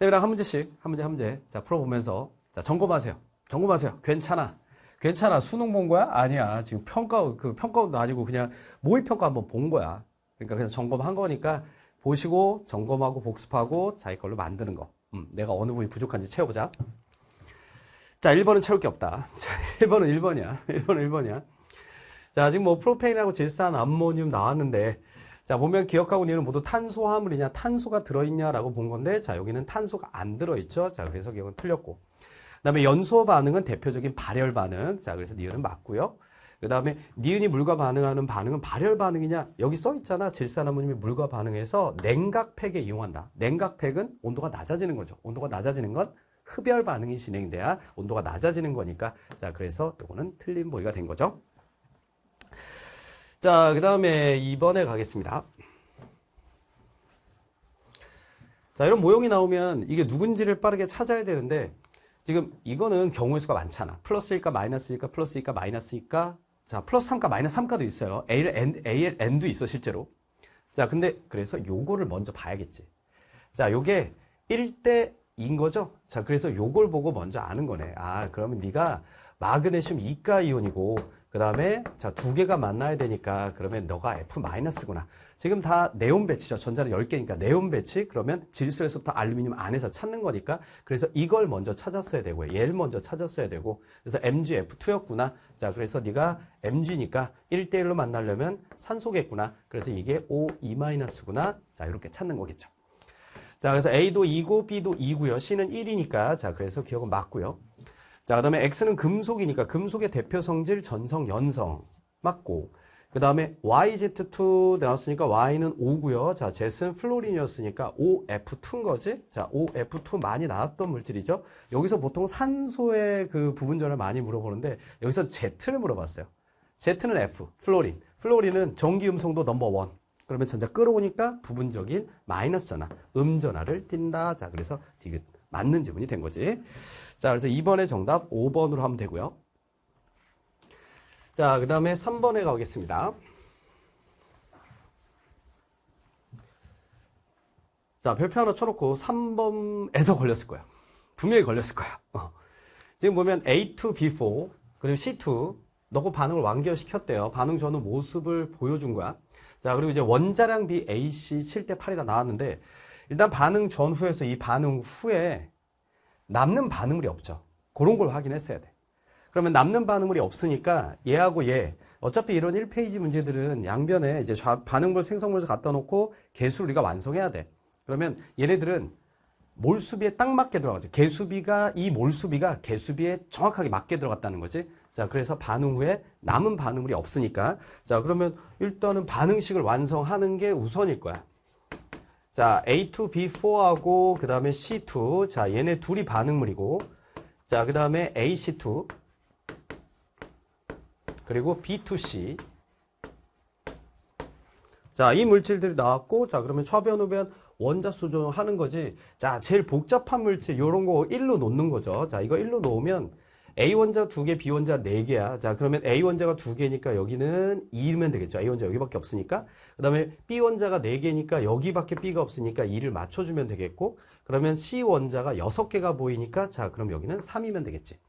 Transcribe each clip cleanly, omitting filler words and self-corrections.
쌤이랑 한 문제씩, 한 문제. 자, 풀어보면서. 자, 점검하세요. 괜찮아. 수능 본 거야? 아니야. 지금 평가원도 아니고 그냥 모의평가 한번 본 거야. 그러니까 그냥 점검한 거니까 보시고, 점검하고, 복습하고, 자기 걸로 만드는 거. 내가 어느 부분이 부족한지 채워보자. 자, 1번은 채울 게 없다. 자, 1번은 1번이야. 자, 지금 뭐 프로페인하고 질산, 암모늄 나왔는데, 자, 보면 기억하고 니는 모두 탄소 화물이냐, 탄소가 들어있냐라고 본 건데, 자, 여기는 탄소가 안 들어있죠. 자, 그래서 기억은 틀렸고. 그 다음에 연소 반응은 대표적인 발열 반응. 자, 그래서 니은은 맞고요. 그 다음에 니은이 물과 반응하는 반응은 발열 반응이냐? 여기 써 있잖아. 질산암모늄이 물과 반응해서 냉각팩에 이용한다. 냉각팩은 온도가 낮아지는 거죠. 온도가 낮아지는 건 흡열 반응이 진행돼야 온도가 낮아지는 거니까. 자, 그래서 이거는 틀린 보기가 된 거죠. 자, 그 다음에 2번에 가겠습니다. 자, 이런 모형이 나오면 이게 누군지를 빠르게 찾아야 되는데, 지금 이거는 경우의 수가 많잖아. 플러스일까 마이너스일까 플러스일까 마이너스일까. 자, 플러스 3가 마이너스 3가도 있어요. ALN도 있어 실제로. 자, 근데 그래서 요거를 먼저 봐야겠지. 자, 요게 1대인 거죠. 자, 그래서 요걸 보고 먼저 아는 거네. 아, 그러면 네가 마그네슘 이가 이온이고, 그 다음에 자, 두 개가 만나야 되니까 그러면 너가 F-구나. 지금 다 네온 배치죠. 전자는 10개니까 네온 배치. 그러면 질소에서부터 알루미늄 안에서 찾는 거니까. 그래서 이걸 먼저 찾았어야 되고요. 얘를 먼저 찾았어야 되고. 그래서 MgF2였구나. 자, 그래서 네가 Mg니까 1대1로 만나려면 산소겠구나. 그래서 이게 O2-구나. 자, 이렇게 찾는 거겠죠. 자, 그래서 A도 2고 B도 2고요. C는 1이니까. 자, 그래서 기억은 맞고요. 자, 그 다음에 X는 금속이니까 금속의 대표 성질 전성, 연성 맞고, 그 다음에 YZ2 나왔으니까 Y는 O고요. 자, Z는 플로린이었으니까 OF2인 거지. 자, OF2 많이 나왔던 물질이죠. 여기서 보통 산소의 그 부분전을 많이 물어보는데 여기서 Z를 물어봤어요. Z는 F, 플로린. 플로린은 전기음성도 넘버 1. 그러면 전자 끌어오니까 부분적인 마이너스 전하, 음전하를 띈다. 자, 그래서 디귿. 맞는 지문이 된 거지. 자, 그래서 2번의 정답 5번으로 하면 되고요. 자, 그 다음에 3번에 가겠습니다. 자, 별표 하나 쳐놓고 3번에서 걸렸을 거야. 분명히 걸렸을 거야. 지금 보면 A2, B4, 그리고 C2, 넣고 반응을 완결시켰대요. 반응 전후 모습을 보여준 거야. 자, 그리고 이제 원자량 B, AC 7대 8이다 나왔는데, 일단 반응 전후에서 이 반응 후에 남는 반응물이 없죠. 그런 걸 확인했어야 돼. 그러면 남는 반응물이 없으니까 얘하고 얘, 어차피 이런 1페이지 문제들은 양변에 이제 반응물 생성물에서 갖다 놓고 개수를 우리가 완성해야 돼. 그러면 얘네들은 몰수비에 딱 맞게 들어가죠. 이 몰수비가 개수비에 정확하게 맞게 들어갔다는 거지. 자, 그래서 반응 후에 남은 반응물이 없으니까. 자, 그러면 일단은 반응식을 완성하는 게 우선일 거야. 자, A2, B4하고 그 다음에 C2. 자, 얘네 둘이 반응물이고, 자, 그 다음에 AC2 그리고 B2C. 자, 이 물질들이 나왔고, 자, 그러면 처변, 후변, 원자 수정하는 거지. 자, 제일 복잡한 물질 요런 거 1로 놓는 거죠. 자, 이거 1로 놓으면 A 원자 2개, B 원자 4개야. 자, 그러면 A 원자가 2개니까 여기는 2면 되겠죠. A 원자 여기밖에 없으니까. 그 다음에 B 원자가 4개니까 여기밖에 B가 없으니까 2를 맞춰주면 되겠고, 그러면 C 원자가 6개가 보이니까, 자, 그럼 여기는 3이면 되겠지.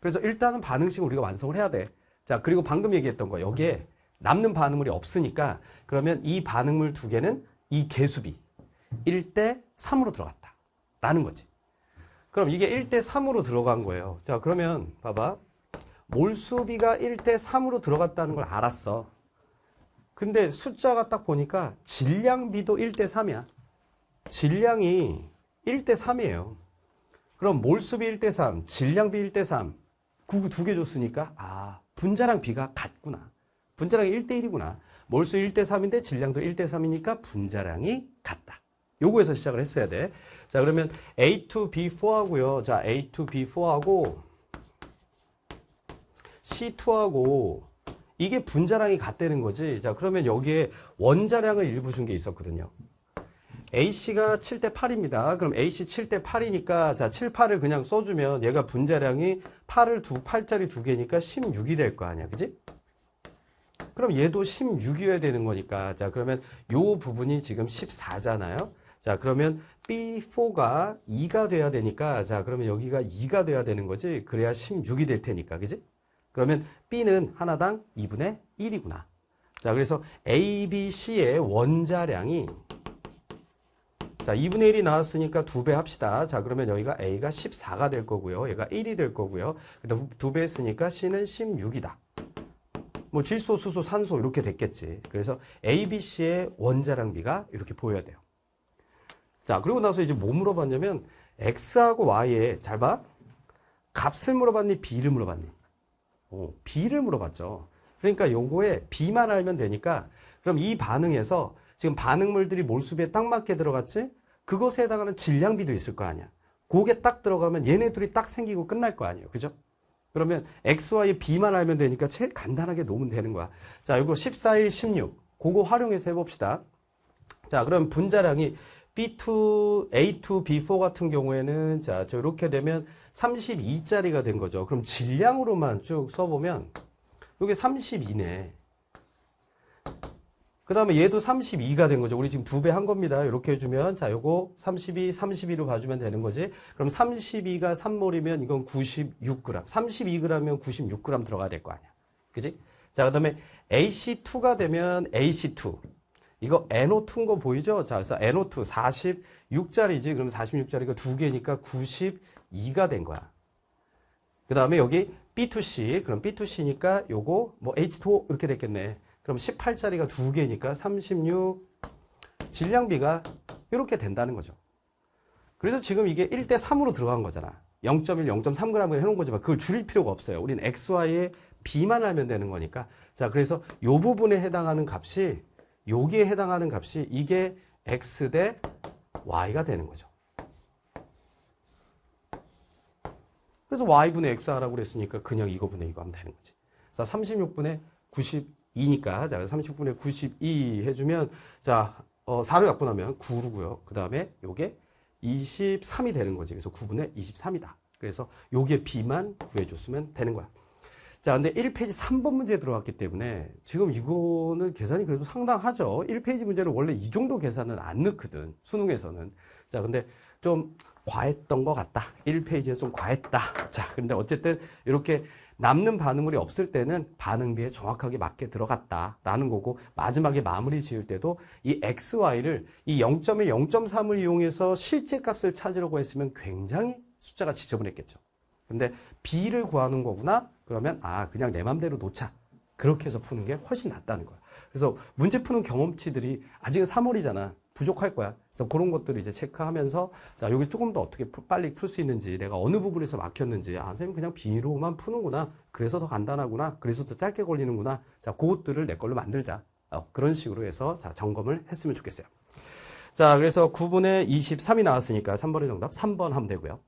그래서 일단은 반응식을 우리가 완성을 해야 돼. 자, 그리고 방금 얘기했던 거, 여기에 남는 반응물이 없으니까, 그러면 이 반응물 2개는 이 개수비 1대 3으로 들어갔다 라는 거지. 그럼 이게 1대 3으로 들어간 거예요. 자, 그러면 봐봐. 몰수비가 1대 3으로 들어갔다는 걸 알았어. 근데 숫자가 딱 보니까 질량비도 1대 3이야. 질량이 1대 3이에요. 그럼 몰수비 1대 3, 질량비 1대 3. 9구 2개 줬으니까, 아, 분자량 비가 같구나. 분자량이 1대 1이구나. 몰수 1대 3인데 질량도 1대 3이니까 분자량이 같다. 요거에서 시작을 했어야 돼. 자, 그러면 A2B4하고요. 자, A2B4하고 C2하고 이게 분자량이 같다는 거지. 자, 그러면 여기에 원자량을 일부 준 게 있었거든요. AC가 7대 8입니다. 그럼 AC 7대 8이니까 자, 7, 8을 그냥 써주면 얘가 분자량이 8짜리 2개니까 16이 될 거 아니야. 그지? 그럼 얘도 16이어야 되는 거니까. 자, 그러면 요 부분이 지금 14잖아요. 자, 그러면 B4가 2가 돼야 되니까, 자, 그러면 여기가 2가 돼야 되는 거지. 그래야 16이 될 테니까, 그지? 그러면 B는 하나당 2분의 1이구나. 자, 그래서 A, B, C의 원자량이, 자, 2분의 1이 나왔으니까 2배 합시다. 자, 그러면 여기가 A가 14가 될 거고요. 얘가 1이 될 거고요. 2배 했으니까 C는 16이다. 뭐 질소, 수소, 산소 이렇게 됐겠지. 그래서 A, B, C의 원자량비가 이렇게 보여야 돼요. 자, 그리고 나서 이제 뭐 물어봤냐면 X하고 Y에, 잘 봐. 값을 물어봤니? B를 물어봤니? B를 물어봤죠. 그러니까 요거에 B만 알면 되니까, 그럼 이 반응에서 지금 반응물들이 몰수비에 딱 맞게 들어갔지? 그것에 해당하는 질량비도 있을 거 아니야. 그게 딱 들어가면 얘네 둘이 딱 생기고 끝날 거 아니에요. 그죠? 그러면 X와의 B만 알면 되니까 제일 간단하게 놓으면 되는 거야. 자, 이거 14, 1, 16. 그거 활용해서 해봅시다. 자, 그럼 분자량이 B2, A2, B4 같은 경우에는, 자, 저 이렇게 되면 32짜리가 된 거죠. 그럼 질량으로만 쭉 써보면, 이게 32네. 그 다음에 얘도 32가 된 거죠. 우리 지금 2배 한 겁니다. 이렇게 해주면, 자, 요거 32, 32로 봐주면 되는 거지. 그럼 32가 3몰이면 이건 96g. 32g이면 96g 들어가야 될 거 아니야. 그지? 자, 그 다음에 AC2가 되면 AC2. 이거 NO2인 거 보이죠? 자, 그래서 NO2 46짜리지. 그럼 46짜리가 2개니까 92가 된 거야. 그 다음에 여기 B2C. 그럼 B2C니까 요거 뭐 H2O 이렇게 됐겠네. 그럼 18짜리가 2개니까 36. 질량비가 이렇게 된다는 거죠. 그래서 지금 이게 1대 3으로 들어간 거잖아. 0.1, 0.3g을 해놓은 거지만 그걸 줄일 필요가 없어요. 우린 XY의 B만 알면 되는 거니까. 자, 그래서 요 부분에 해당하는 값이, 여기에 해당하는 값이 이게 X 대 Y가 되는 거죠. 그래서 Y분의 X하라고 그랬으니까 그냥 이거분의 이거 하면 되는 거지. 자, 36분의 92니까, 자, 36분의 92 해주면, 자, 4로 약분하면 9루고요. 그 다음에 요게 23이 되는 거지. 그래서 9분의 23이다. 그래서 요게 B만 구해줬으면 되는 거야. 자, 근데 1페이지 3번 문제에 들어왔기 때문에 지금 이거는 계산이 그래도 상당하죠. 1페이지 문제는 원래 이 정도 계산은 안 넣거든. 수능에서는. 자, 근데 좀 과했던 것 같다. 1페이지에 좀 과했다. 자, 근데 어쨌든 이렇게 남는 반응물이 없을 때는 반응비에 정확하게 맞게 들어갔다라는 거고, 마지막에 마무리 지을 때도 이 XY를 이 0.1, 0.3을 이용해서 실제 값을 찾으려고 했으면 굉장히 숫자가 지저분했겠죠. 근데 B를 구하는 거구나? 그러면 그냥 내 맘대로 놓자. 그렇게 해서 푸는 게 훨씬 낫다는 거야. 그래서 문제 푸는 경험치들이 아직은 3월이잖아. 부족할 거야. 그래서 그런 것들을 이제 체크하면서, 자, 여기 조금 더 어떻게 빨리 풀 수 있는지, 내가 어느 부분에서 막혔는지, 선생님 그냥 B로만 푸는구나. 그래서 더 간단하구나. 그래서 더 짧게 걸리는구나. 자, 그것들을 내 걸로 만들자. 그런 식으로 해서, 자, 점검을 했으면 좋겠어요. 자, 그래서 9분의 23이 나왔으니까 3번의 정답 3번 하면 되고요.